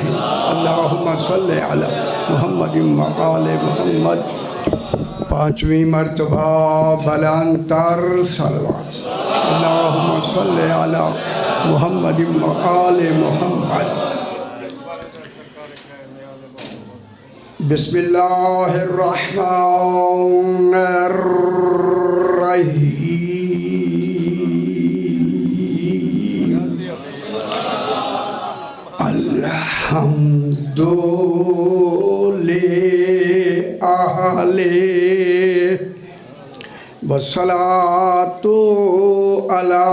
ہیں۔ اللہم صلی علی محمد و آل محمد۔ پانچویں مرتبہ بلند تر صلوات۔ اللہم صلی علی محمد و آل محمد۔ بسم اللہ الرحمن الرحیم۔ الحمد للہ والصلاة علی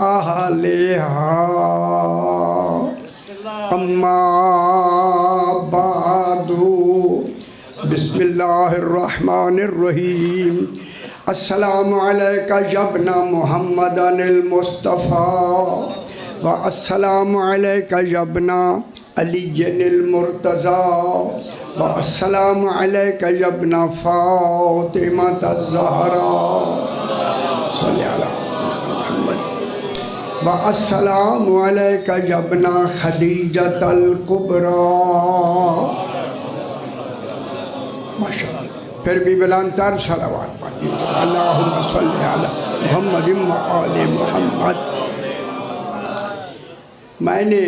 اہلہا اما بعد۔ بسم اللہ الرحمن الرحیم۔ السلام علیکہ یا ابن محمد المصطفیٰ والسلام علیکہ یا ابن علی المرتضیٰ والسلام علیکہ یا ابن فاطمہ الزہراء صلی اللہ محمد والسلام علیکہ یا ابن خدیجۃ الکبریٰ۔ ماشاءاللہ۔ پھر بھی بلند تر صلوات پڑھ دیجیے۔ اللہم صلی علی محمد و آل محمد۔ میں نے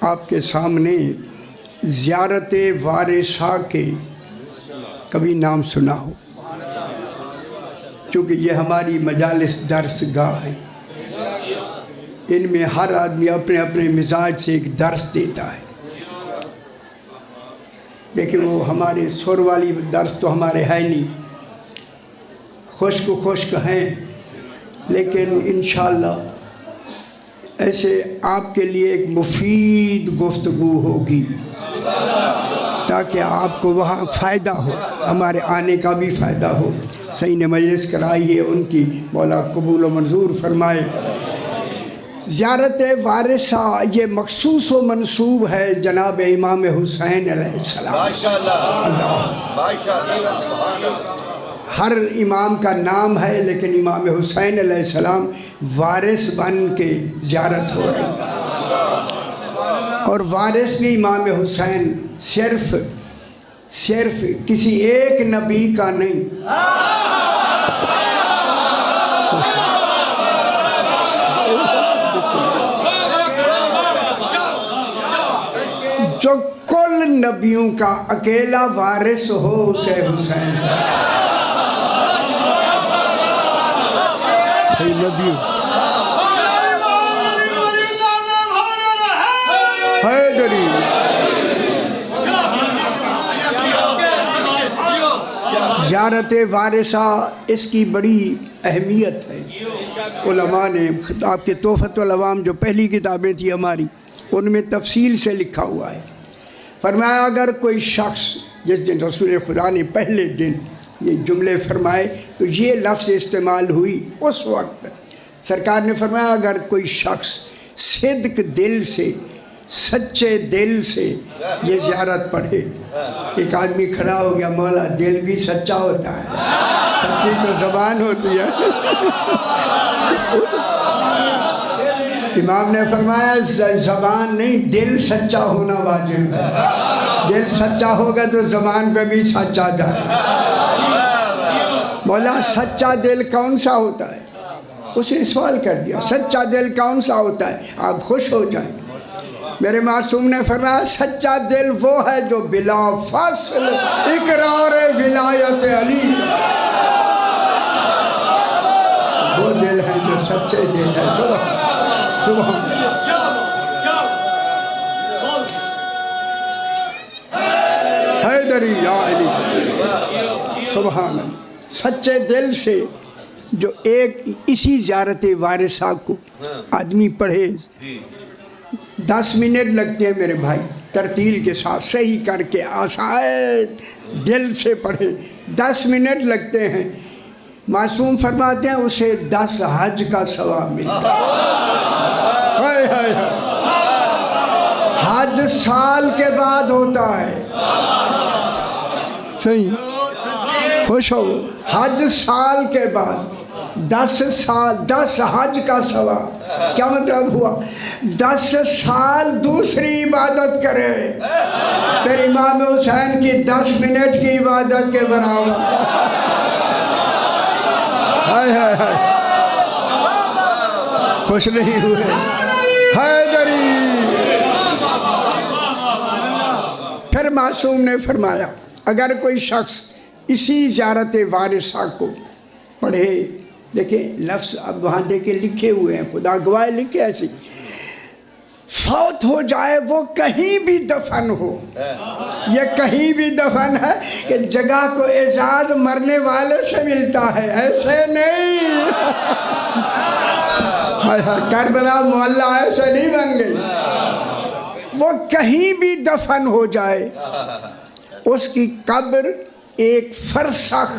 آپ کے سامنے زیارت وارثہ کے کبھی نام سنا ہو، چونکہ یہ ہماری مجالس درس گاہ ہے، ان میں ہر آدمی اپنے اپنے مزاج سے ایک درس دیتا ہے۔ دیکھیں وہ ہمارے سر والی درس تو ہمارے ہے نہیں، خشک خشک ہیں، لیکن انشاءاللہ ایسے آپ کے لیے ایک مفید گفتگو ہوگی تاکہ آپ کو وہاں فائدہ ہو، ہمارے آنے کا بھی فائدہ ہو۔ صحیح نے مجلس کرائی ہے، ان کی مولا قبول و منظور فرمائے۔ زیارت وارثہ یہ مخصوص و منصوب ہے جناب امام حسین علیہ السلام۔ ہر امام کا نام ہے، لیکن امام حسین علیہ السلام وارث بن کے زیارت ہو رہی ہے، اور وارث بھی امام حسین صرف کسی ایک نبی کا نہیں، جو کل نبیوں کا اکیلا وارث ہو اسے حسین نبیوں حیدری۔ زیارت وارثہ اس کی بڑی اہمیت ہے۔ علماء نے آپ کے تحفۃ العوام جو پہلی کتابیں تھی ہماری، ان میں تفصیل سے لکھا ہوا ہے۔ فرمایا اگر کوئی شخص، جس دن رسول خدا نے پہلے دن یہ جملے فرمائے تو یہ لفظ استعمال ہوئی، اس وقت سرکار نے فرمایا اگر کوئی شخص صدق دل سے، سچے دل سے یہ زیارت پڑھے۔ ایک آدمی کھڑا ہو گیا، مولا دل بھی سچا ہوتا ہے، سچی تو زبان ہوتی ہے۔ امام نے فرمایا زبان نہیں، دل سچا ہونا واجب ہے۔ دل سچا ہوگا تو زبان پہ بھی سچ آ جائے۔ مولا سچا دل کون سا ہوتا ہے؟ اس نے سوال کر دیا، سچا دل کون سا ہوتا ہے؟ آپ خوش ہو جائیں۔ میرے معصوم نے فرمایا سچا دل وہ ہے جو بلا فصل اقرار ولایت علی، وہ دل ہے جو سچے دل ہے۔ سبحان حیدری یا علی، سبحان اللہ۔ سچے دل سے جو ایک اسی زیارت وارثہ کو آدمی پڑھے، 10 منٹ لگتے ہیں میرے بھائی، ترتیل کے ساتھ صحیح کر کے آسائے دل سے پڑھے، 10 منٹ لگتے ہیں۔ معصوم فرماتے ہیں اسے 10 حج کا ثواب ملتا ہے۔ حج سال کے بعد ہوتا ہے، صحیح خوش ہو، حج سال کے بعد 10 حج کا ثواب۔ کیا مطلب ہوا؟ 10 سال دوسری عبادت کرے پھر امام حسین کی 10 منٹ کی عبادت کے برابر. ہائے ہائے ہائے، خوش نہیں ہوئے؟ حیدری. پھر معصوم نے فرمایا اگر کوئی شخص اسی زیارت وارثہ کو پڑھے، دیکھیں لفظ اب وہاں دیکھیں لکھے ہوئے ہیں، خدا گواہ لکھے ایسی، فوت ہو جائے وہ کہیں بھی دفن ہو. یہ کہیں بھی دفن ہے کہ جگہ کو اعزاز مرنے والے سے ملتا ہے، ایسے نہیں. کربلا محلہ ایسے نہیں بن گئی. وہ کہیں بھی دفن ہو جائے اس کی قبر ایک فرسخ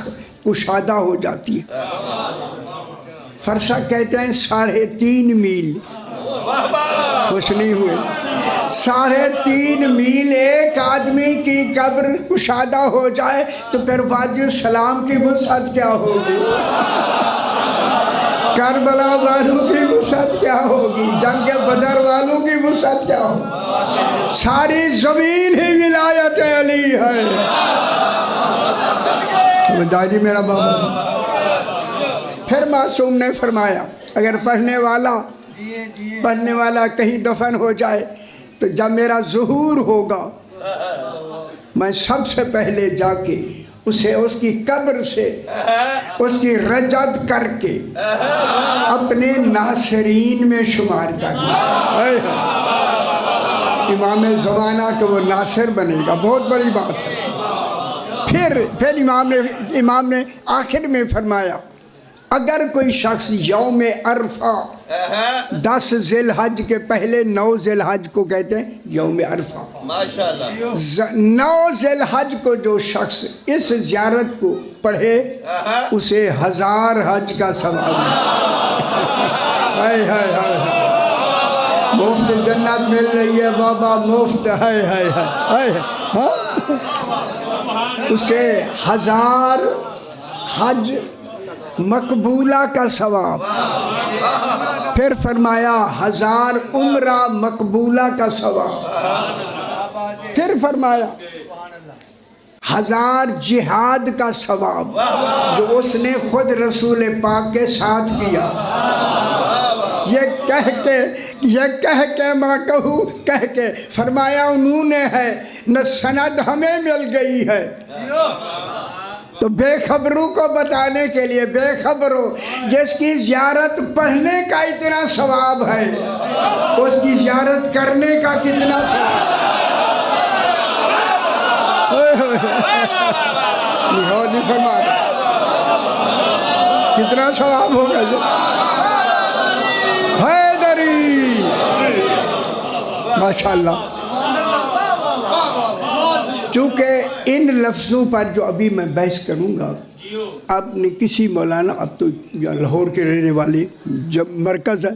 کشادہ ہو جاتی ہے. فرسخ کہتے ہیں 3.5 میل. خوش نہیں ہوئے؟ 3.5 میل ایک آدمی کی قبر کشادہ ہو جائے تو پھر وادی السلام کی وسعت کیا ہوگی؟ کربلا والوں کی وسعت کیا ہوگی؟ جنگ بدر والوں کی وسعت کیا ہوگی؟ ساری زمین ہی ولایت علی ہے. سمجھا جی میرا بابا؟ پھر معصوم نے فرمایا اگر پڑھنے والا کہیں دفن ہو جائے تو جب میرا ظہور ہوگا میں سب سے پہلے جا کے اسے اس کی قبر سے اس کی رجعت کر کے اپنے ناصرین میں شمار کرنا. امام زمانہ کہ وہ ناصر بنے گا، بہت بڑی بات ہے. پھر امام نے آخر میں فرمایا اگر کوئی شخص یوم عرفہ 10 ذی الحج کے پہلے 9 ذی الحج کو کہتے ہیں یوم عرفہ، 9 ذی الحج کو جو شخص اس زیارت کو پڑھے اسے 1000 حج کا ثواب ہے. مفت جنت مل رہی ہے بابا، مفت ہے. اسے 1000 حج مقبولہ کا ثواب. پھر فرمایا 1000 عمرہ مقبولہ کا ثواب. پھر فرمایا 1000 جہاد کا ثواب جو اس نے خود رسول پاک کے ساتھ کیا. یہ کہہ کے میں کہوں کہہ کے فرمایا انہوں نے ہے نہ سند ہمیں مل گئی ہے. تو بے خبروں کو بتانے کے لیے، بے خبروں جس کی زیارت پڑھنے کا اتنا ثواب ہے اس کی زیارت کرنے کا کتنا ثواب کتنا ثواب ہوگا جو حیدری. ماشاءاللہ. چونکہ ان لفظوں پر جو ابھی میں بحث کروں گا آپ نے کسی مولانا، اب تو لاہور کے رہنے والے جب مرکز ہے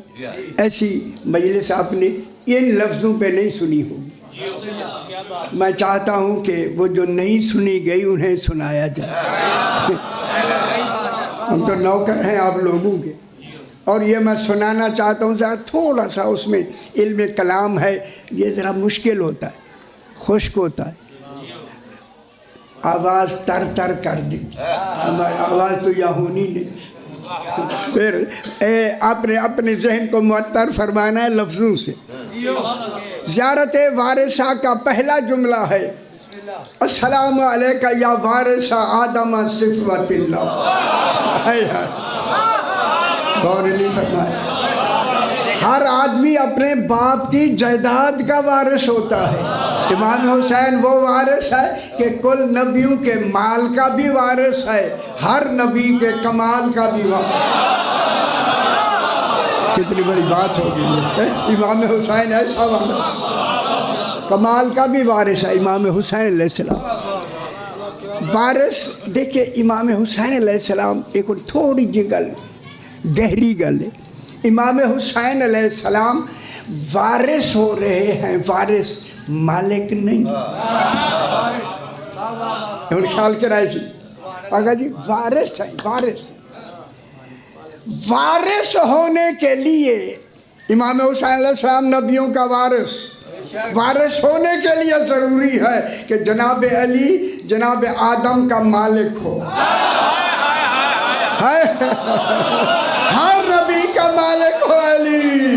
ایسی مجلس آپ نے ان لفظوں پہ نہیں سنی ہوگی. میں چاہتا ہوں کہ وہ جو نہیں سنی گئی انہیں سنایا جائے. ہم تو نوکر ہیں آپ لوگوں کے، اور یہ میں سنانا چاہتا ہوں ذرا تھوڑا سا اس میں علم کلام ہے، یہ ذرا مشکل ہوتا ہے، خشک ہوتا ہے، آواز تر تر کر دی. ہماری آواز تو یہاں ہونی نہیں. پھر آپ نے اپنے ذہن کو معطر فرمانا ہے لفظوں سے. زیارت وارثہ کا پہلا جملہ ہے السلام علیکہ یا وارث آدم صفوت اللہ. غور نہیں فرمایا. ہر آدمی اپنے باپ کی جائیداد کا وارث ہوتا ہے. امام حسین وہ وارث ہے کہ کل نبیوں کے مال کا بھی وارث ہے، ہر نبی کے کمال کا بھی وارث. کتنی بڑی بات ہوگی ہے. امام حسین ایسا وارث، کمال کا بھی وارث ہے امام حسین علیہ السلام. وارث دیکھیں امام حسین علیہ السلام ایک تھوڑی جی گل گہری گل ہے. امام حسین علیہ السلام وارث ہو رہے ہیں، وارث مالک نہیں. خیال کرائے جی آگا جی وارث ہیں. وارث ہونے کے لیے امام حسین علیہ السلام نبیوں کا وارث ہونے کے لیے ضروری ہے کہ جناب علی جناب آدم کا مالک ہو. ہر نبی کا مالک ہو علی،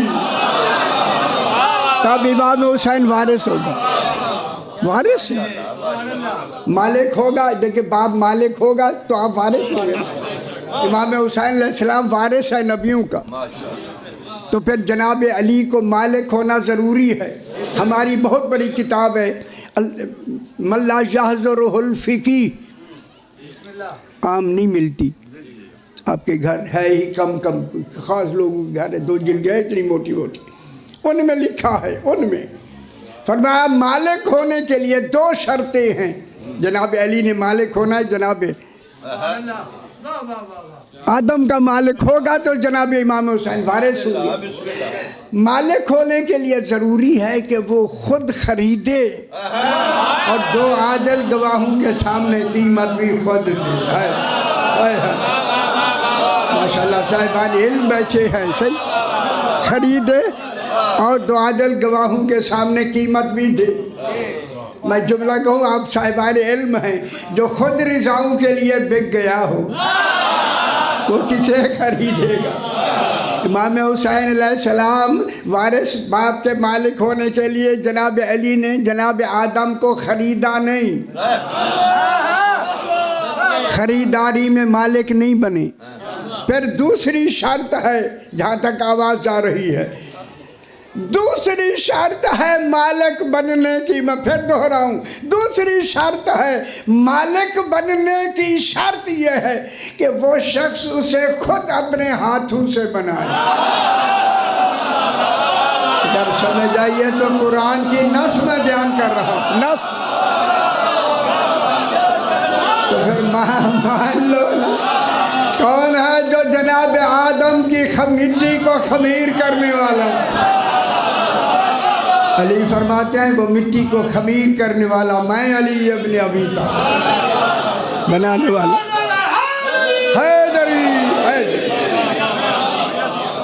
تب امام حسین وارث ہوگا. وارث مالک ہوگا، دیکھیں باپ مالک ہوگا تو آپ وارث ہوں گے. امام حسین علیہ السلام وارث ہے نبیوں کا، تو پھر جناب علی کو مالک ہونا ضروری ہے. ہماری بہت بڑی کتاب ہے من لا یحضرہ الفقی، عام نہیں ملتی، آپ کے گھر ہے ہی کم خاص لوگوں کے گھر ہے، 2 جلد ہے اتنی موٹی موٹی، ان میں لکھا ہے، ان میں فرمایا مالک ہونے کے لیے 2 شرطیں ہیں. جناب علی نے مالک ہونا ہے، جناب آدم کا مالک ہوگا تو جناب امام حسین وارث ہوگا. مالک ہونے کے لیے ضروری ہے کہ وہ خود خریدے اور 2 عادل گواہوں کے سامنے قیمت بھی خود دے. ماشاءاللہ صاحبان علم بیٹھے ہیں، صحیح، خریدے اور 2 عادل گواہوں کے سامنے قیمت بھی دے. میں جملہ کہوں، آپ صاحبان علم ہیں، جو خود رضاؤں کے لیے بک گیا ہو وہ کسے خریدے گا؟ امام حسین علیہ السلام وارث باپ کے مالک ہونے کے لیے جناب علی نے جناب آدم کو خریدا نہیں، خریداری میں مالک نہیں بنے. پھر دوسری شرط ہے، جہاں تک آواز جا رہی ہے، دوسری شرط ہے مالک بننے کی. میں پھر دہراؤں، دوسری شرط ہے مالک بننے کی. شرط یہ ہے کہ وہ شخص اسے خود اپنے ہاتھوں سے بنائے. اگر سمجھ آئیے تو قرآن کی نص میں بیان کر رہا ہوں، نص. تو پھر مان لو نا، کون ہے جو جناب آدم کی مٹی کو خمیر کرنے والا؟ علی فرماتے ہیں وہ مٹی کو خمیر کرنے والا میں علی ابن ابی طالب، بنانے والا حیدری.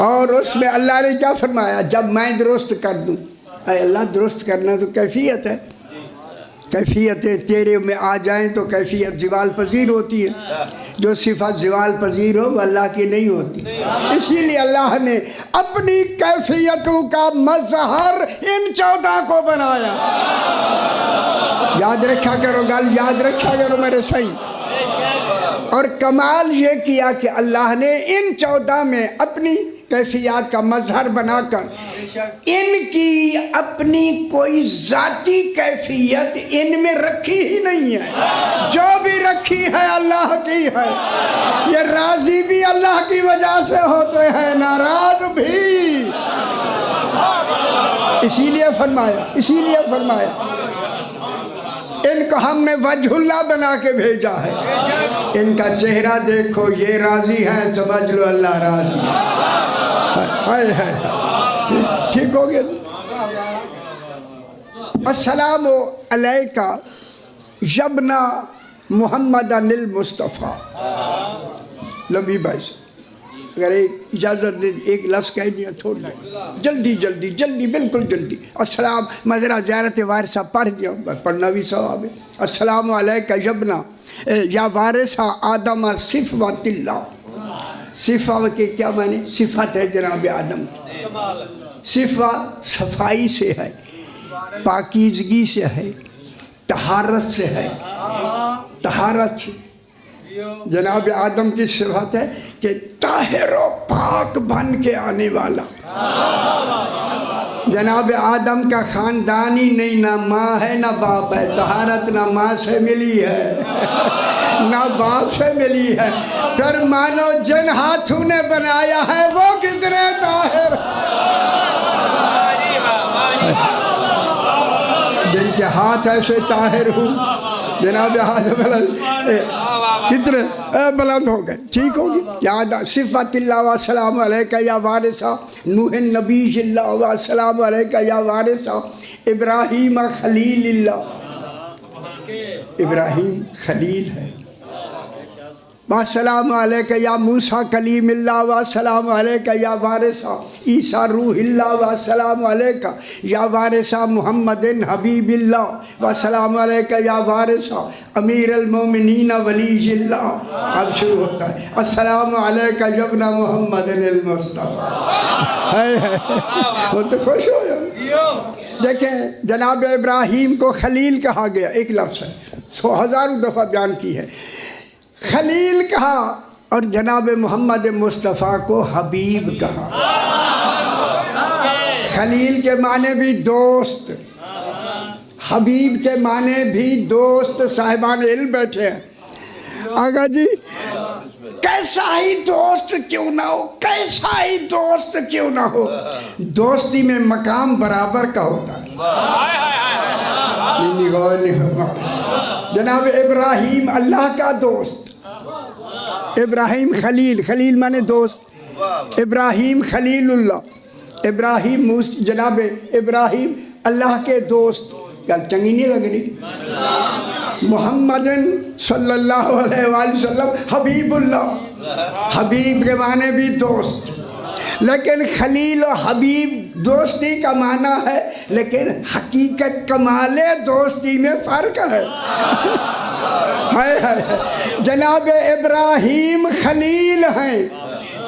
اور اس میں اللہ نے کیا فرمایا؟ جب میں درست کر دوں. اے اللہ، درست کرنا تو کیفیت ہے، کیفیتیں تیرے میں آ جائیں تو کیفیت زوال پذیر ہوتی ہے. جو صفت زوال پذیر ہو وہ اللہ کی نہیں ہوتی. اسی لیے اللہ نے اپنی کیفیتوں کا مظہر ان 14 کو بنایا. یاد رکھا کرو گل، یاد رکھا کرو میرے صحیح. اور کمال یہ کیا کہ اللہ نے ان 14 میں اپنی کیفیات کا مظہر بنا کر ان کی اپنی کوئی ذاتی کیفیت ان میں رکھی ہی نہیں ہے. جو بھی رکھی ہے اللہ کی ہے. یہ راضی بھی اللہ کی وجہ سے ہوتے ہیں، ناراض بھی. اسی لیے فرمایا ان کو ہم نے وجہ اللہ بنا کے بھیجا ہے. ان کا چہرہ دیکھو، یہ راضی ہیں، سمجھ لو اللہ راضی ہے. ٹھیک ہو گیا. السلام علیکہ یبن محمد المصطفیٰ. لمبی بحث، اگر ایک اجازت دے، ایک لفظ کہہ دیا تھوڑی جلدی بالکل جلدی. السلام، میں ذرا زیارت وارثہ پڑھ دیا، پڑھنا بھی ثواب ہے. السلام علیکہ یبن یا وارثہ آدم صفوت اللہ. صفہ کے کیا معنی؟ صفت ہے جناب آدم کی. صفہ صفائی سے ہے، پاکیزگی سے ہے، طہارت سے ہے. طہارت جناب آدم کی صفت ہے کہ طاہر و پاک بن کے آنے والا. جناب آدم کا خاندان ہی نہیں، نہ ماں ہے نہ باپ ہے. طہارت نہ ماں سے ملی ہے نہ باپ سے ملی ہے. پھر مانو جن ہاتھوں نے بنایا ہے وہ کتنے طاہر، جن کے ہاتھ ایسے طاہر ہوں. جناب آدم کتنے بلند ہو گئے. ٹھیک ہوگی. یاد صفت اللہ والسلام علیکہ یا وارثہ نوح نبی اللہ والسلام علیکہ یا وارثہ ابراہیم خلیل اللہ. ابراہیم خلیل ہے. والسلام علیک یا موسیٰ کلیم اللہ والسلام علیک یا وارثہ عیسیٰ روح اللہ والسلام علیک یا وارثہ محمد حبیب اللہ والسلام علیک یا وارثہ امیر المومنین ولی اللہ۔ اب شروع ہوتا ہے السلام علیک ابن محمد المصطفیٰ۔ وہ تو خوش ہو جائے۔ دیکھیں جناب ابراہیم کو خلیل کہا گیا، ایک لفظ ہے، 100,000 دفعہ بیان کی ہے، خلیل کہا، اور جناب محمد مصطفیٰ کو حبیب کہا۔ خلیل کے معنی بھی دوست، حبیب کے معنی بھی دوست۔ صاحبان علم بیٹھے ہیں، آقا جی کیسا ہی دوست کیوں نہ ہو، کیسا ہی دوست کیوں نہ ہو، دوستی میں مقام برابر کا ہوتا ہے۔ جناب ابراہیم اللہ کا دوست، ابراہیم خلیل، خلیل مانے دوست، ابراہیم خلیل اللہ، ابراہیم جناب ابراہیم اللہ کے دوست۔ گل چنگی نہیں لگ رہی؟ محمد صلی اللہ علیہ وآلہ وسلم حبیب اللہ، حبیب کے معنی بھی دوست، لیکن خلیل و حبیب دوستی کا معنی ہے، لیکن حقیقت کمال دوستی میں فرق ہے۔ جناب ابراہیم خلیل ہیں،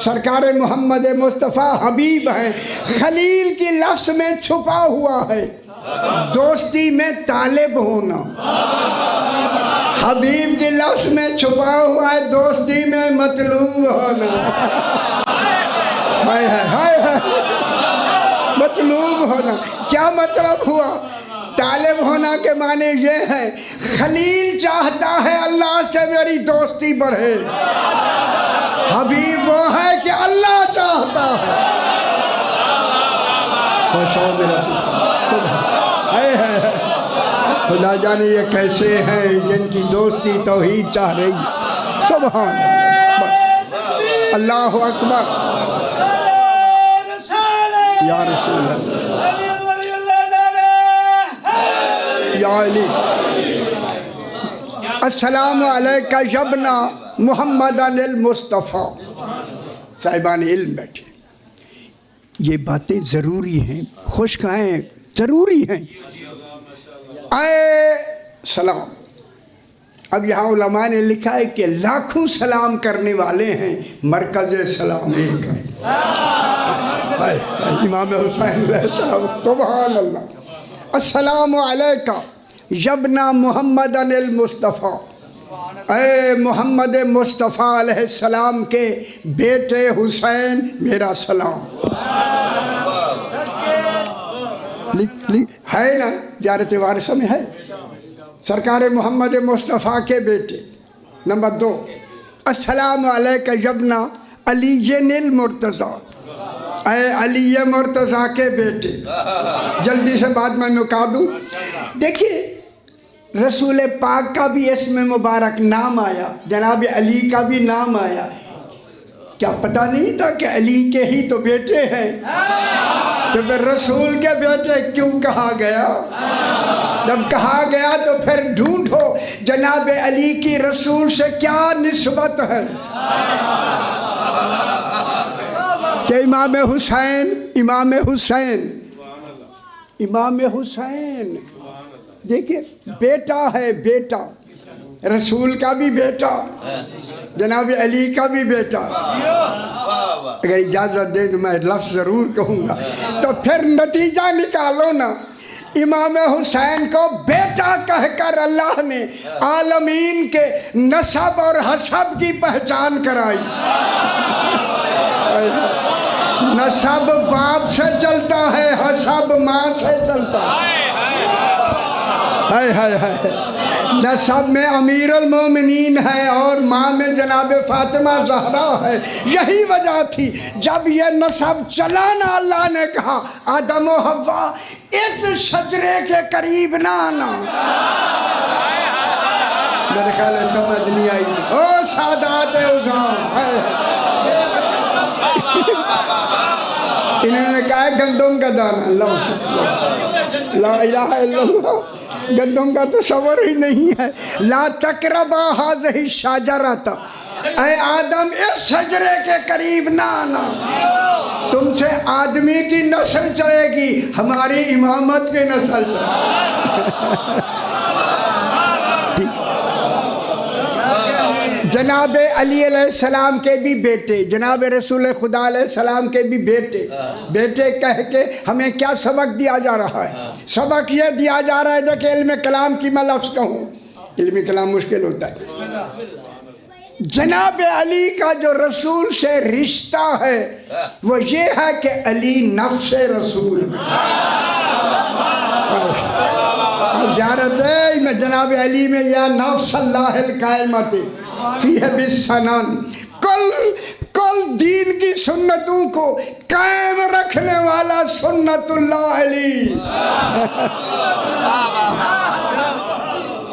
سرکار محمد مصطفیٰ حبیب ہیں۔ خلیل کی لفظ میں چھپا ہوا ہے دوستی میں طالب ہونا، حبیب کی لفظ میں چھپا ہوا ہے دوستی میں مطلوب ہونا۔ مطلوب ہونا کیا مطلب ہوا؟ طالب ہونا کے معنی یہ ہے خلیل چاہتا ہے اللہ سے میری دوستی بڑھے، حبیب وہ ہے کہ اللہ چاہتا ہے۔ خدا جانے یہ کیسے ہیں جن کی دوستی توحید چاہ رہی، سبحان اللہ، بس اللہ اکبر یا رسول اللہ یا علی۔ السلام علیکہ یبنا محمد المصطفیٰ۔ صاحبان علم بیٹھے، یہ باتیں ضروری ہیں، خوش کہیں ضروری ہیں۔ اے سلام، اب یہاں علماء نے لکھا ہے کہ لاکھوں سلام کرنے والے ہیں، مرکز سلام ایک ہے، امام حسین علیہ السلام۔ سبحان اللہ۔ السلام علیکہ یبنا محمد المصطفیٰ، اے محمد مصطفیٰ علیہ السلام کے بیٹے حسین میرا سلام۔ ہے نا زیارت وارثہ میں ہے، سرکار محمد مصطفیٰ کے بیٹے۔ نمبر 2، السلام علیکہ یبنا علی المرتضیٰ، اے علی مرتضیٰ کے بیٹے۔ جلدی سے بات میں نکا دوں، دیکھیے رسول پاک کا بھی اسم مبارک نام آیا، جناب علی کا بھی نام آیا، کیا پتہ نہیں تھا کہ علی کے ہی تو بیٹے ہیں؟ تو پھر رسول کے بیٹے کیوں کہا گیا؟ جب کہا گیا تو پھر ڈھونڈو جناب علی کی رسول سے کیا نسبت ہے کہ امام حسین، امام حسین، امام حسین دیکھیں بیٹا ہے، بیٹا رسول کا بھی بیٹا، جناب علی کا بھی بیٹا۔ اگر اجازت دیں تو میں لفظ ضرور کہوں گا، تو پھر نتیجہ نکالو نا، امام حسین کو بیٹا کہہ کر اللہ نے عالمین کے نسب اور حسب کی پہچان کرائی۔ نسب باپ سے چلتا ہے، حسب ماں سے چلتا ہے۔ نسب میں امیر المومنین ہے اور ماں میں جناب فاطمہ زہرا ہے۔ یہی وجہ تھی جب یہ نسب چلا نا، اللہ نے کہا آدم و حوا اس شجرے کے قریب نہ آنا۔ میرے خیال ہے سمجھ نہیں آئی۔ او سادات عظام، انہوں نے کہا گندم کا دانہ، لا الہ الا اللہ، گندم کا تصور ہی نہیں ہے۔ لا تقربا ھذہ الشجرۃ، اے آدم اس شجرے کے قریب نہ آنا، تم سے آدمی کی نسل چلے گی، ہماری امامت کی نسل چلے گی۔ جناب علی علیہ السلام کے بھی بیٹے، جناب رسول خدا علیہ السلام کے بھی بیٹے کہہ کے ہمیں کیا سبق دیا جا رہا ہے؟ سبق یہ دیا جا رہا ہے کہ علم کلام کی میں لفظ کہوں، علم کلام مشکل ہوتا ہے۔ جناب علی کا جو رسول سے رشتہ ہے وہ یہ ہے کہ علی نفس رسول ہے۔ زیارت ہے میں جناب علی میں یا نفس اللہ القائمت فیہ بالسنن، کل دین کی سنتوں کو قائم رکھنے والا سنت اللہ علی۔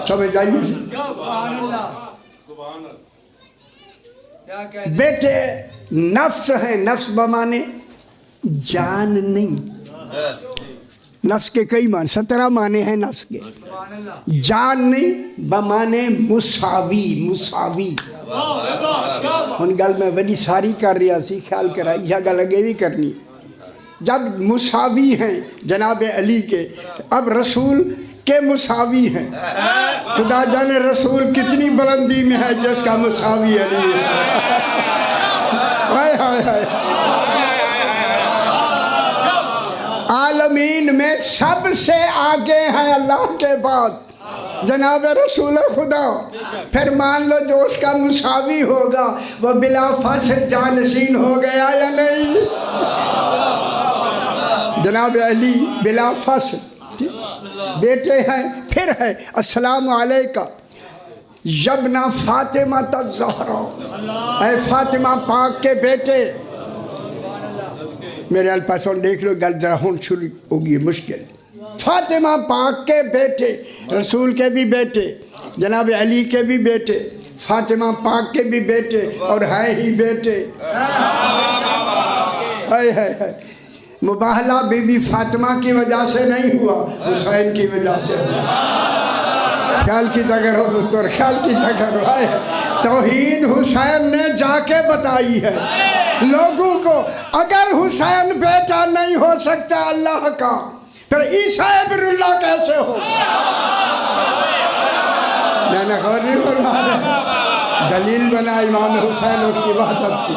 سمجھ آئیے؟ بیٹے نفس ہیں، نفس بمانے جان نہیں، نفس کے کئی معنی 17 معنی ہیں نفس کے، جان نہیں بمانے مساوی۔ ان گل میں وڈی ساری کر رہا سی، خیال کرا یہ گل اگے بھی کرنی۔ جب مساوی ہیں جناب علی کے، اب رسول کے مساوی ہیں، خدا جانے رسول کتنی بلندی میں ہے جس کا مساوی علی ہے۔ عالمین میں سب سے آگے ہیں اللہ کے بعد جناب رسول خدا، پھر مان لو جو اس کا مساوی ہوگا وہ بلا فاصل جانشین ہو گیا یا نہیں؟ جناب علی بلا فاصل بیٹے ہیں۔ پھر ہے السلام علیکہ یبنا فاطمہ الزہرا، اے فاطمہ پاک کے بیٹے۔ میرے الپاسوں دیکھ لو گل ذرا ہون شروع ہوگی مشکل۔ فاطمہ پاک کے بیٹے، رسول کے بھی بیٹے، جناب علی کے بھی بیٹے، فاطمہ پاک کے بھی بیٹے، اور ہے ہی بیٹے۔ مباہلہ بی بی فاطمہ کی وجہ سے نہیں ہوا، حسین کی وجہ سے ہوا۔ خیال کی تگر ہو دکتر، خیال کی تگر ہو۔ توحید حسین نے جا کے بتائی ہے لوگوں کو، اگر حسین بیٹا نہیں ہو سکتا اللہ کا پھر عیسیٰ ابن اللہ کیسے ہو؟ میں نے غور نہیں فرما رہا، دلیل بنا امام حسین اس کی وحدت کی۔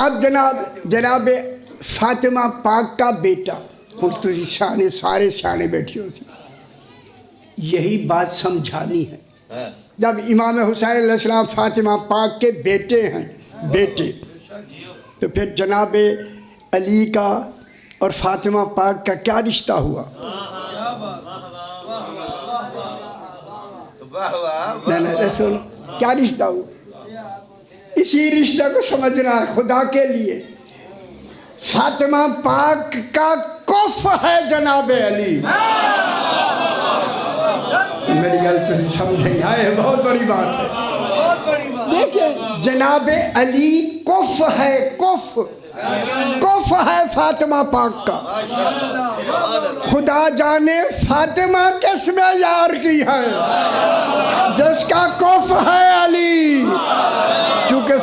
اب جناب فاطمہ پاک کا بیٹا، اور تجھے شانے سارے شانے بیٹھی ہوتی، یہی بات سمجھانی ہے۔ جب امام حسین علیہ السلام فاطمہ پاک کے بیٹے ہیں، تو پھر جناب علی کا اور فاطمہ پاک کا کیا رشتہ ہوا؟ رسول کیا رشتہ ہوا؟ اسی رشتہ کو سمجھنا ہے خدا کے لیے۔ فاطمہ پاک کا کف ہے جناب علی۔ میری گل تو سمجھیں، ہے بہت بڑی بات ہے۔ دیکھیں جناب علی کف ہے، کف ہے فاطمہ پاک کا۔ خدا جانے فاطمہ کس میں یار کی ہے جس کا کف ہے علی۔ چونکہ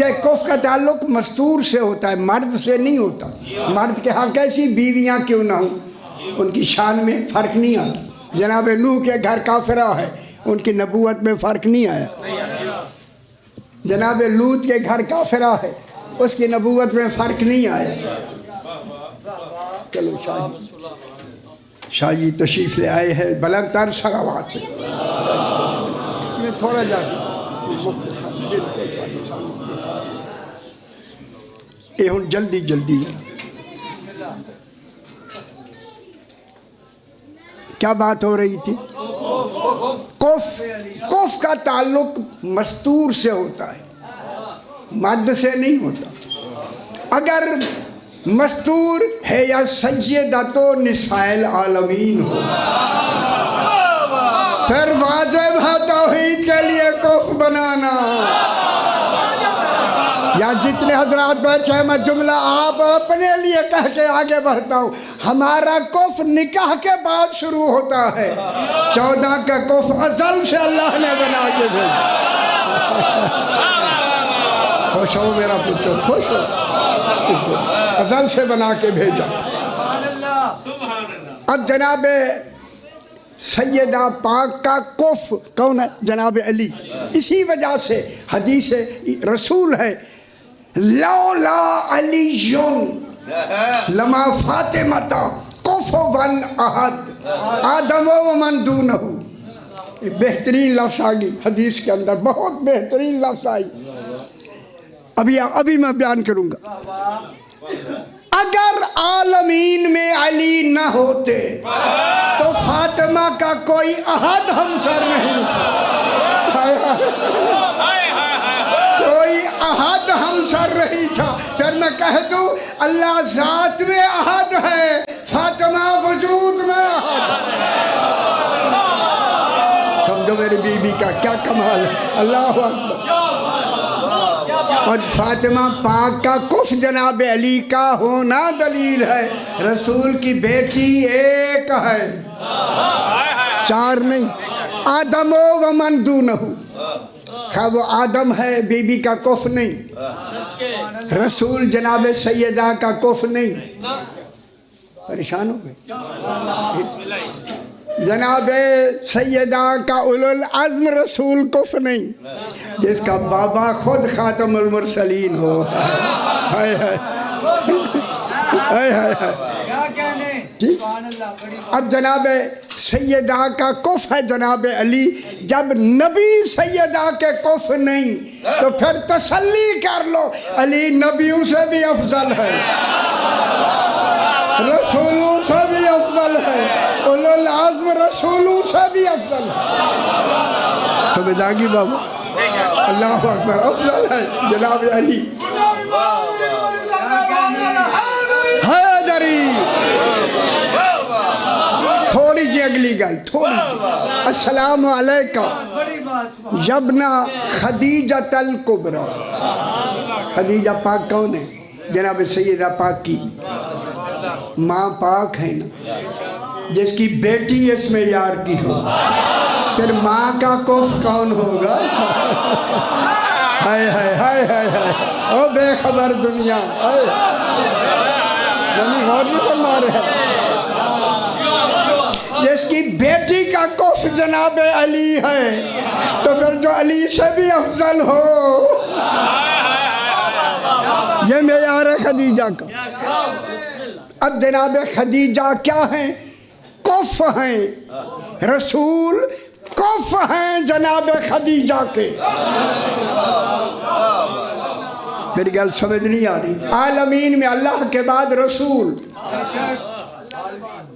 یہ کف کا تعلق مستور سے ہوتا ہے، مرد سے نہیں ہوتا۔ مرد کے ہاں کیسی بیویاں کیوں نہ ہوں ان کی شان میں فرق نہیں آتا۔ جناب نوح کے گھر کافرہ ہے، ان کی نبوت میں فرق نہیں آیا۔ جناب لوط کے گھر کافرہ ہے، اس کی نبوت میں فرق نہیں آیا۔ چلو شاہ جی تشریف لے آئے ہیں بلند تر صلوات سے۔ میں تھوڑا جا یہ ہوں جلدی کیا بات ہو رہی تھی؟ کف کا تعلق مستور سے ہوتا ہے، مرد سے نہیں ہوتا۔ اگر مستور ہے یا سیدۃ نساء العالمین ہو پھر واجب ہے توحید کے لیے کف بنانا۔ یا جتنے حضرات بیٹھے ہیں میں جملہ آپ اور اپنے لیے کہہ کے آگے بڑھتا ہوں. ہمارا کف نکاح کے بعد شروع ہوتا ہے. 14 کا کف ازل سے اللہ نے بنا کے بھیجا. خوش ہو میرا پتر, خوش ہو, ازل سے بنا کے بھیجا. اب جناب سیدہ پاک کا کف کون ہے؟ جناب علی. اسی وجہ سے حدیث رسول ہے لولا علی لما فاطمہ کفوا احد آدم و من دونہ. بہترین لفظ آگی حدیث کے اندر, بہت بہترین لفظ آئی. ابھی میں بیان کروں گا. اگر عالمین میں علی نہ ہوتے تو فاطمہ کا کوئی احد ہمسر نہیں تھا, کوئی احد ہمسر نہیں تھا. پھر میں کہہ دوں اللہ ذات میں احد ہے, فاطمہ وجود میں احد. سمجھو میری بی بی کا کیا کمال ہے. اللہ اکبر. اور فاطمہ پاک کا کف جناب علی کا ہونا دلیل ہے رسول کی بیٹی ایک ہے, 4 نہیں. آدم و من دونہ, خواہ وہ آدم ہے بی بی کا کف نہیں, رسول جناب سیدہ کا کف نہیں. پریشان ہو گئے. جناب سیدہ کا اولو العزم رسول کف نہیں, جس کا بابا خود خاتم المرسلین ہو. ہائے ہائے ہائے ہائے. اب جناب سیدہ کا کف ہے جناب علی. جب نبی سیدہ کے کف نہیں تو پھر تسلی کر لو علی نبیوں سے بھی افضل ہے, رسولوں سے بھی افضل ہے, اولو العزم رسولوں سے بھی افضل ہے. تو جاگی بابا, اللہ اکبر, افضل ہے جناب علی. حیدری. تھوڑی جی اگلی گل, تھوڑی جی. السلام علیکم یبنا خدیجۃ الکبریٰ. خدیجہ پاک کون ہے؟ جناب سیدہ پاک کی ماں پاک ہے نا, جس کی بیٹی اس میں یار کی ہو. پھر ماں کا کف کون ہوگا؟ ہائے ہائے ہائے ہائے ہائے. او بے خبر دنیا, غور نہیں فرما رہے ہیں. جس کی بیٹی کا کف جناب علی ہے تو پھر جو علی سے بھی افضل ہو, یہ معیار ہے خدیجہ کا. اب جناب خدیجہ کیا ہیں؟ کف ہیں. رسول کف ہیں جناب خدیجہ کے. میری گل سمجھ نہیں آ رہی. عالمین میں اللہ کے بعد رسول.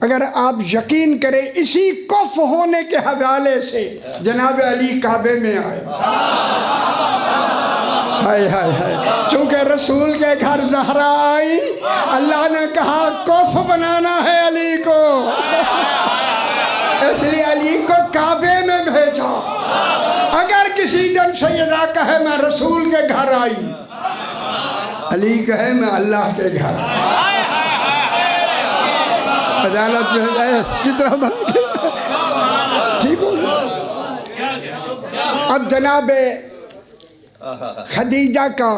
اگر آپ یقین کریں اسی کف ہونے کے حوالے سے جناب علی کعبے میں آئے. ہائے ہائے ہائے. چونکہ رسول کے گھر زہرا آئی, اللہ نے کہا کف بنانا ہے علی کو, اس لیے علی کو کعبے میں بھیجا. اگر کسی دن سیدہ کہے میں رسول کے گھر آئی, علی کہے میں اللہ کے گھر. عدالت میں کتنا بن گیا, ٹھیک ہو. اب جناب خدیجہ کا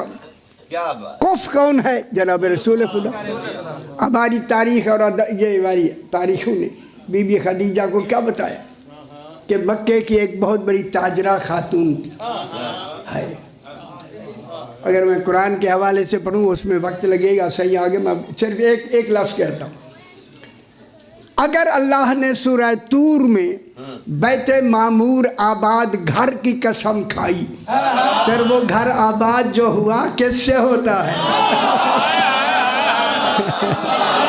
کف کون ہے؟ جناب رسول خدا. ہماری تاریخ اور یہ ہماری تاریخوں نے بی بی خدیجہ کو کیا بتایا کہ مکے کی ایک بہت بڑی تاجرہ خاتون تھی. اگر میں قرآن کے حوالے سے پڑھوں اس میں وقت لگے گا صحیح. آگے میں صرف ایک لفظ کہتا ہوں. اگر اللہ نے سورہ طور میں بیت معمور آباد گھر کی قسم کھائی, پھر وہ گھر آباد جو ہوا کس سے ہوتا ہے؟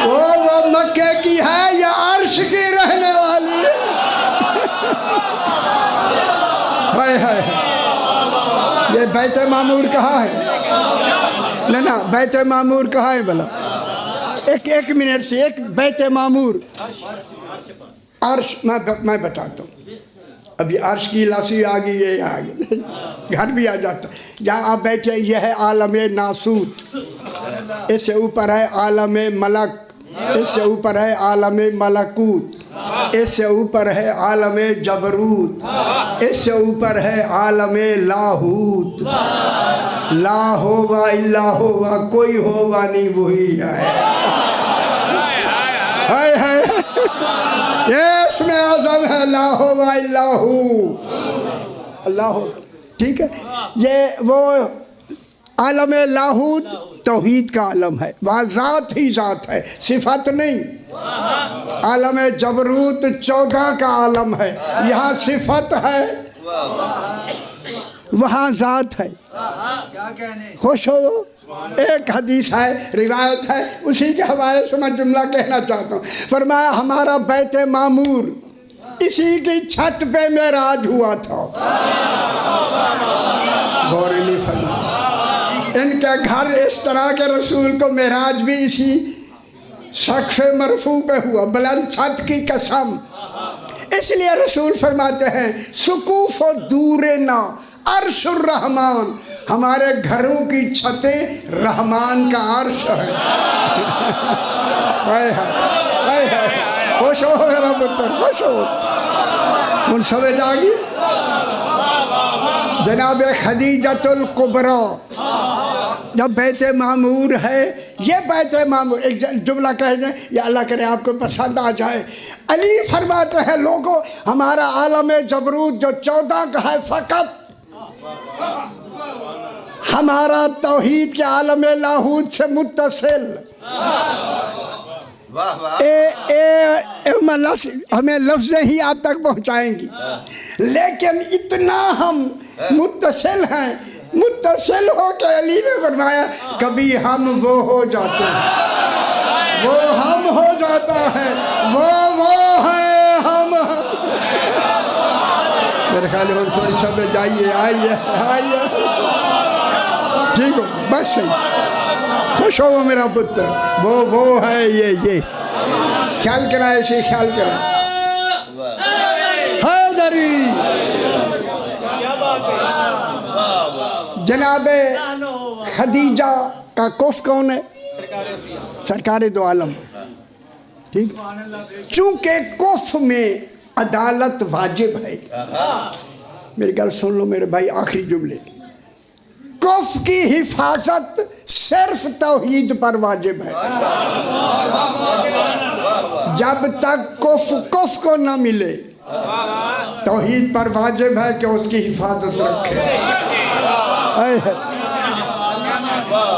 وہ مکے کی ہے یا عرش کی رہنے والی؟ یہ بیت معمور کہاں ہے؟ نہ بیت معمور کہاں ہے بھلا؟ ایک منٹ سے. ایک بیت معمور عرش, میں بتاتا ہوں. ابھی عرش کی لفظی آ گئی، یہ آ گئی، گھر بھی آ جاتا. جہاں آپ بیٹھے یہ ہے عالم ناسوت، اس سے اوپر ہے عالم ملک، اس سے اوپر ہے عالم ملکوت، اس سے اوپر ہے عالم جبروت، اس سے اوپر ہے عالم لاہوت. لا ہوگا الا ہوگا، کوئی ہوگا نہیں وہی ہے. یہ اس میں اعظم ہے، لا ہوگا الا ہو، اللہ. ٹھیک ہے، یہ وہ عالم لاہوت توحید کا عالم ہے، وہاں ذات ہی ذات ہے، صفت نہیں. عالم جبروت 14 کا عالم ہے، یہاں صفت ہے، وہاں ذات ہے. خوش ہو. ایک حدیث ہے، روایت ہے، اسی کے حوالے سے میں جملہ کہنا چاہتا ہوں. فرمایا ہمارا بیت معمور اسی کی چھت پہ معراج ہوا تھا. غور نہیں فرمایا. ان کے گھر اس طرح کے رسول کو معراج بھی اسی سقف مرفوع پہ ہوا، بلند چھت کی قسم. اس لیے رسول فرماتے ہیں سقوف و دورنا عرش الرحمن، ہمارے گھروں کی چھتیں رحمان کا عرش ہے. خوش ہو میرا پتر، خوش ہو. ان سمجھ آ گئی. جناب خدیجۃ الکبریٰ جب بیت معمور ہے، یہ بیت معمور، ایک جملہ کہہ دیں یا اللہ کرے آپ کو پسند آ جائے. علی فرماتے ہیں لوگوں ہمارا عالم جبروت جو 14 کا ہے، فقط ہمارا توحید کے عالم لاہوت سے متصل. ہمیں لفظیں ہی آپ تک پہنچائیں گی، لیکن اتنا ہم متصل ہیں، متصل ہو کے علی نے فرمایا کبھی ہم وہ ہو جاتے ہیں، وہ ہم ہو جاتا ہے، وہ ہے ہم. میرے خیال ہے تھوڑی سمجھ آئیے. ٹھیک ہو، بس صحیح. خوش ہو میرا پتر، وہ ہے یہ. خیال کرنا، ایسے خیال کرنا. حیدری. جناب خدیجہ کا کف کون ہے؟ سرکار دو عالم. ٹھیک، چونکہ کف میں عدالت واجب ہے. میری گل سن لو میرے بھائی، آخری جملے. کف کی حفاظت صرف توحید پر واجب ہے. جب تک کف کو نہ ملے، توحید پر واجب ہے کہ اس کی حفاظت رکھے.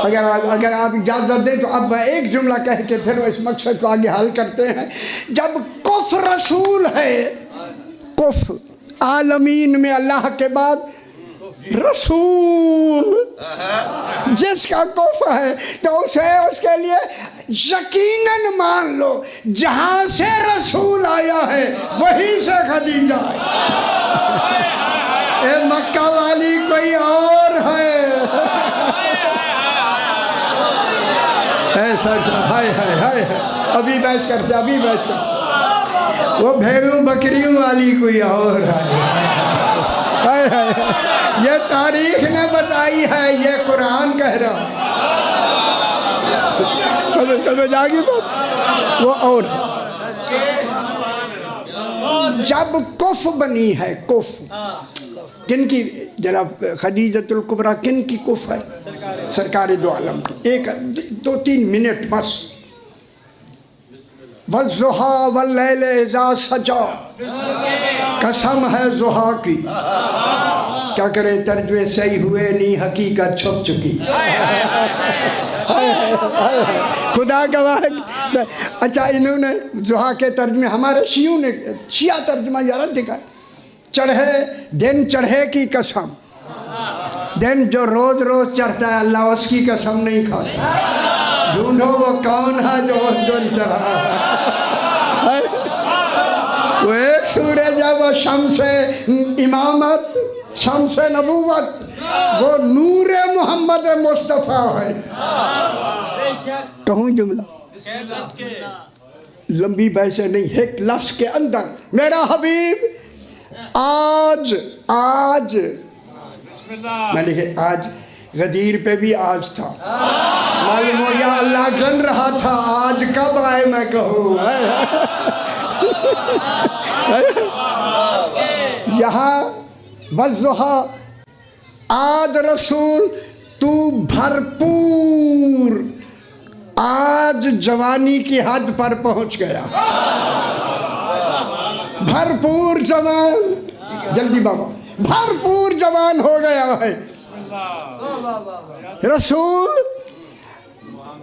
اگر آپ اجازت دیں تو اب میں ایک جملہ کہہ کے پھر اس مقصد کو آگے حل کرتے ہیں. جب کف رسول ہے، کف عالمین میں اللہ کے بعد رسول جس کا کف ہے، تو اس کے لیے یقیناً مان لو جہاں سے رسول آیا ہے وہیں سے خدیجہ ہے. اے مکہ والی کوئی اور ہے. ابھی بحث کرتے، وہ بھیڑوں بکریوں والی کوئی اور ہے. یہ تاریخ نے بتائی ہے، یہ قرآن کہہ رہا. سمجھ آ گئی بات؟ وہ اور جب کف بنی ہے، کف کن کی جناب خدیجۃ الکبریٰ کن کی کف ہے؟ سرکار دو عالم کی. ایک 2-3 منٹ بس. والضحیٰ واللیل اذا سجا، قسم ہے ضحیٰ کی. کیا کریں، ترجمے صحیح ہوئے نہیں، حقیقت چھپ چکی. خدا گواہ. اچھا، انہوں نے ضحیٰ کے ترجمے ہمارے شیعوں نے شیعہ ترجمہ یار دکھا. دن چڑھے کی قسم. دن جو روز روز چڑھتا ہے اللہ اس کی قسم نہیں کھاتا. ڈھونڈو وہ کون ہے جو اس دن چڑھا ہے. وہ ایک سورج ہے، وہ شمس امامت، شمس نبوت، وہ نور محمد مصطفیٰ ہے. کہوں جملہ لمبی بحث نہیں، ایک لفظ کے اندر میرا حبیب آج میں نے کہا آج غدیر پہ بھی آج تھا، معلوم ہو گیا اللہ گن رہا تھا آج کب آئے میں کہوں۔ یہاں والضحیٰ، آج رسول تو بھرپور، آج جوانی کی حد پر پہنچ گیا، بھرپور جوان، جلدی بابا، بھرپور جوان ہو گیا ہے رسول۔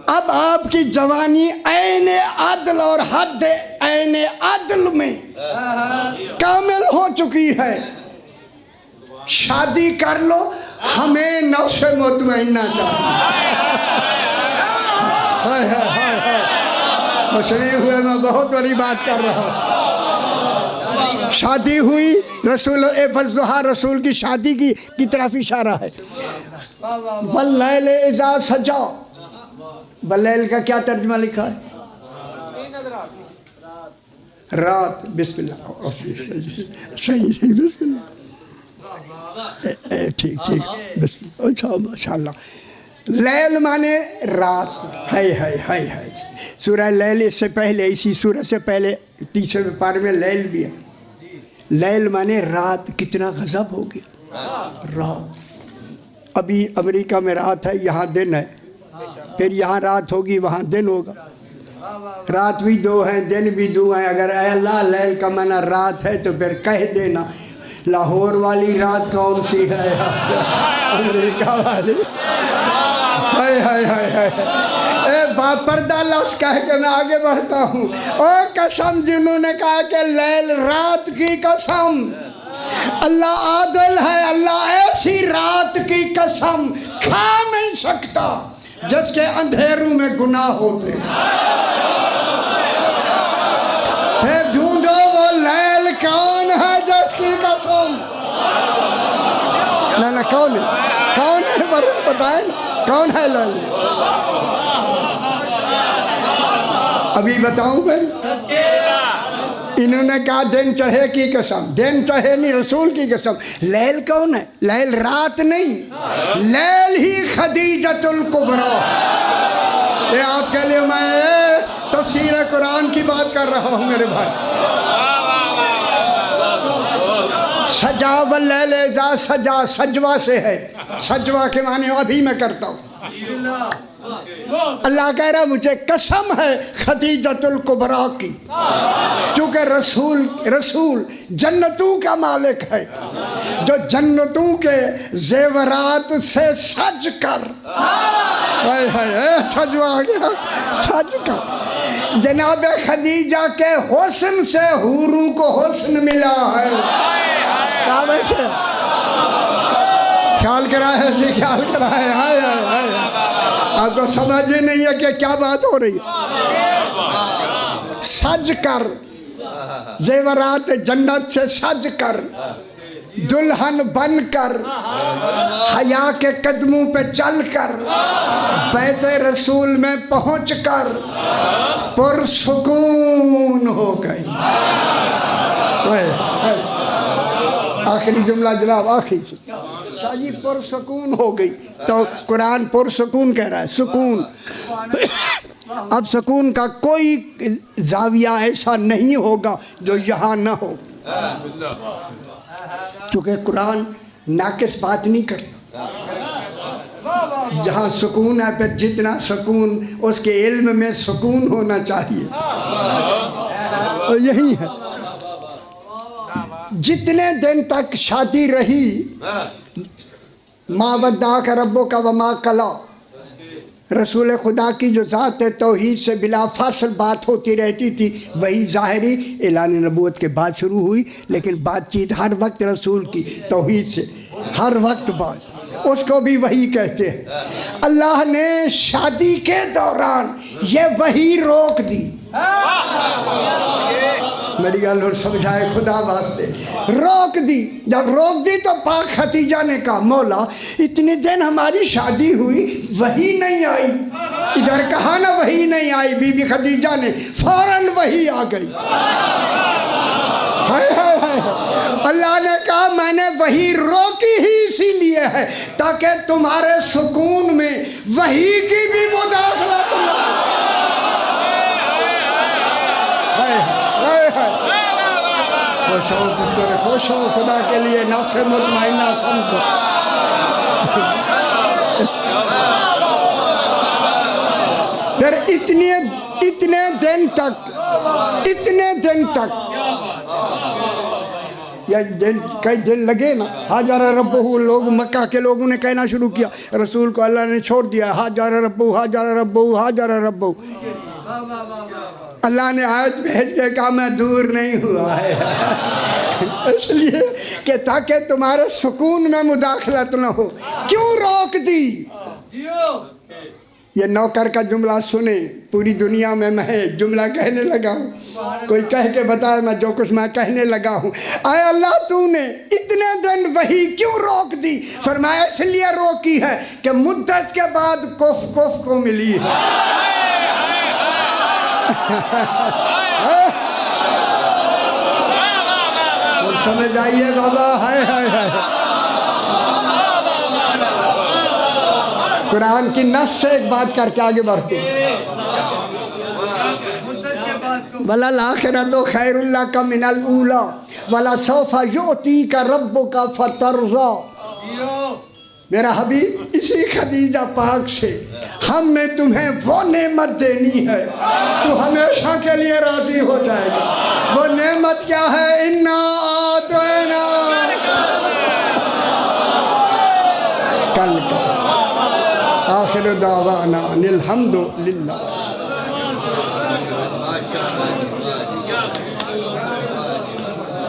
اب آپ کی جوانی عین عدل اور حد عین عدل میں کامل ہو چکی ہے، شادی کر لو، ہمیں نفس مطمئنہ چاہیے۔ مشرف ہوئے، میں بہت بڑی بات کر رہا ہوں۔ شادی ہوئی، رسول والضحیٰ رسول کی شادی کی طرف اشارہ ہے۔ واللیل اذا سجا، واللیل کا کیا ترجمہ لکھا ہے؟ رات، بسم اللہ، صحیح بسم اللہ، ٹھیک بسم اللہ، اچھا ماشاءاللہ۔ لیل مانے رات، ہے سورہ لیل اس سے پہلے، اسی سورہ سے پہلے تیسرے پارے میں لیل بھی ہے۔ لیل مانے رات، کتنا غضب ہو گیا رات۔ ابھی امریکہ میں رات ہے، یہاں دن ہے، پھر یہاں رات ہوگی وہاں دن ہوگا، رات بھی دو ہیں دن بھی دو ہیں۔ اگر اے اللہ لیل کا معنی رات ہے تو پھر کہہ دینا لاہور والی رات کون سی ہے، امریکہ والی۔ اے باپردہ لفظ کہہ کے میں آگے بڑھتا ہوں۔ او قسم جنہوں نے کہا کہ لیل رات کی قسم، اللہ عادل ہے، اللہ ایسی رات کی قسم کھا نہیں سکتا جس کے اندھیروں میں گناہ ہوتے ہیں۔ پھر ڈھونڈو وہ لیل کون ہے جس کی قسم، نہ کون ہے بتائیں کون ہے لیل؟ ابھی بتاؤں میں، انہوں نے کہا دن چڑھے کی قسم، دن چڑھے نہیں رسول کی قسم۔ لیل کون ہے؟ لیل رات نہیں، لیل ہی خدیجۃ الکبریٰ۔ یہ آپ کے لیے میں تفسیر قرآن کی بات کر رہا ہوں میرے بھائی۔ سجا واللیل اذا سجا، سجوا سے ہے، سجوا کے معنی ابھی میں کرتا ہوں۔ اللہ کہہ رہا مجھے قسم ہے خدیجۃ الکبریٰ کی، چونکہ رسول جنتوں کا مالک ہے، جو جنتوں کے زیورات سے سج کر، سجوا آ گیا، سج کر جناب خدیجہ کے حسن سے حوروں کو حسن ملا ہے۔ کیا بیٹھے خیال کرا ہے، خیال کرا ہے، آپ کو سمجھ ہی نہیں ہے کہ کیا بات ہو رہی ہے۔ سج کر، زیورات جنت سے سج کر، دلہن بن کر، حیا کے قدموں پہ چل کر، بیت رسول میں پہنچ کر پرسکون ہو گئی۔ آخری جملہ جناب، آخری شاہ جی پرسکون ہو گئی، تو قرآن پرسکون کہہ رہا ہے، سکون۔ اب سکون کا کوئی زاویہ ایسا نہیں ہوگا جو یہاں نہ ہو، کیونکہ قرآن ناقص بات نہیں کرتا۔ جہاں سکون ہے پھر جتنا سکون اس کے علم میں سکون ہونا چاہیے، یہی ہے۔ جتنے دن تک شادی رہی، ما ودعک ربک وما قلی، رسول خدا کی جو ذات توحید سے بلا فاصل بات ہوتی رہتی تھی، وہی ظاہری اعلان نبوت کے بعد شروع ہوئی، لیکن بات چیت ہر وقت رسول کی توحید سے، ہر وقت بات، اس کو بھی وحی کہتے ہیں۔ اللہ نے شادی کے دوران یہ وحی روک دی، میری گل اور سمجھائے خدا واسطے، روک دی۔ جب روک دی تو پاک خدیجہ نے کہا مولا اتنے دن ہماری شادی ہوئی وحی نہیں آئی، ادھر کہا نا وحی نہیں آئی، بی بی خدیجہ نے فوراً وحی آ گئی۔ ہائے ہائے ہائے، اللہ نے کہا میں نے وحی روکی ہی اسی لیے ہے تاکہ تمہارے سکون میں وحی کی بھی مداخلت نہ ہو۔ ہائے ہائے ہائے، خوش ہو پتر، خوش ہو، خدا کے لیے نفس مطمئنہ سمجھو۔ پھر اتنے دن تک یا کئی دن لگے نا، حاجر ربہ، لوگ مکہ کے لوگوں نے کہنا شروع کیا رسول کو اللہ نے چھوڑ دیا، حاجر ربہ حاجر ربہ حاجر ربہ۔ اللہ نے آیت بھیج کے کہا میں دور نہیں ہوا ہے، اس لیے کہ تاکہ تمہارے سکون میں مداخلت نہ ہو۔ کیوں روک دی؟ یہ نوکر کا جملہ سنے، پوری دنیا میں جملہ کہنے لگا ہوں، کوئی کہہ کے بتائے میں جو کچھ میں کہنے لگا ہوں۔ اے اللہ تو نے اتنے دن وحی کیوں روک دی؟ فرمایا اس لیے روکی ہے کہ مدت کے بعد کف کو ملی ہے۔ اور سمجھ آئیے بابا، ہائے ہائے ہائے، قرآن کی نص سے ایک بات کر کے آگے بڑھتے ہیں۔ وَلَلْآخِرَةُ خَيْرٌ لَكَ مِنَ الْأُولَىٰ وَلَسَوْفَ يُعْطِيكَ رَبُّكَ فَتَرْضَىٰ۔ میرا حبیب، اسی خدیجہ پاک سے ہم نے تمہیں وہ نعمت دینی ہے تو ہمیشہ کے لیے راضی ہو جائے گا۔ وہ نعمت کیا ہے؟ اِنَّا آتَيْنَا کل کا آخر دعوانا ان الحمد للہ۔